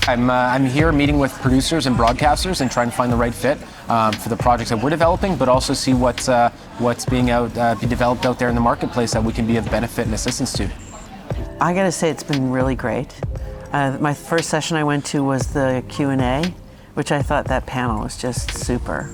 I'm here meeting with producers and broadcasters and trying to find the right fit for the projects that we're developing, but also see what's being developed out there in the marketplace that we can be of benefit and assistance to. I gotta say it's been really great. My first session I went to was the Q&A, which I thought that panel was just super.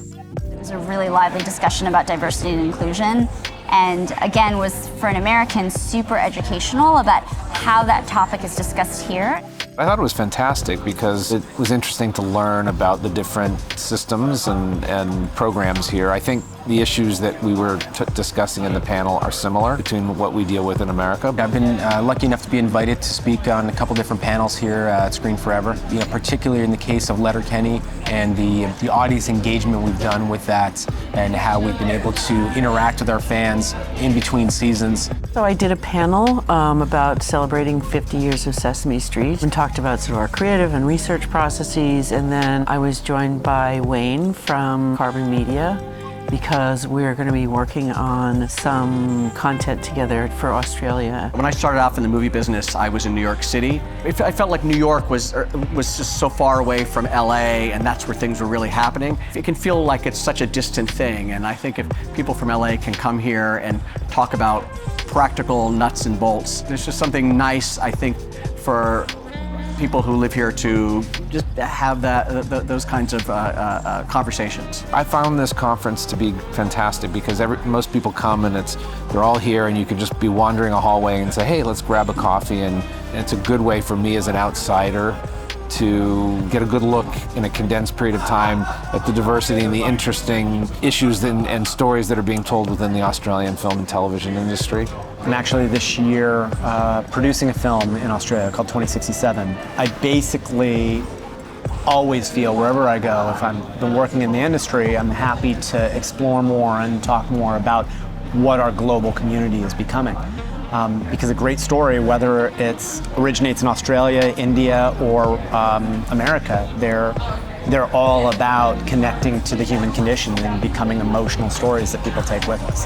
It was a really lively discussion about diversity and inclusion, and again was, for an American, super educational about how that topic is discussed here. I thought it was fantastic because it was interesting to learn about the different systems and programs here. I think the issues that we were discussing in the panel are similar between what we deal with in America. I've been lucky enough to be invited to speak on a couple different panels here at Screen Forever. You know, particularly in the case of Letterkenny and the audience engagement we've done with that, and how we've been able to interact with our fans in between seasons. So I did a panel about celebrating 50 years of Sesame Street and talked about sort of our creative and research processes, and then I was joined by Wayne from Carbon Media because we're going to be working on some content together for Australia. When I started off in the movie business, I was in New York City. I felt like New York was just so far away from LA, and that's where things were really happening. It can feel like it's such a distant thing, and I think if people from LA can come here and talk about practical nuts and bolts, there's just something nice, I think, for people who live here to just have those kinds of conversations. I found this conference to be fantastic because most people come and they're all here, and you can just be wandering a hallway and say, hey, let's grab a coffee, and it's a good way for me as an outsider to get a good look in a condensed period of time at the diversity and the interesting issues and stories that are being told within the Australian film and television industry. I'm actually this year producing a film in Australia called 2067. I basically always feel wherever I go, if I've been working in the industry, I'm happy to explore more and talk more about what our global community is becoming. Because a great story, whether it originates in Australia, India, or America, they're all about connecting to the human condition and becoming emotional stories that people take with us.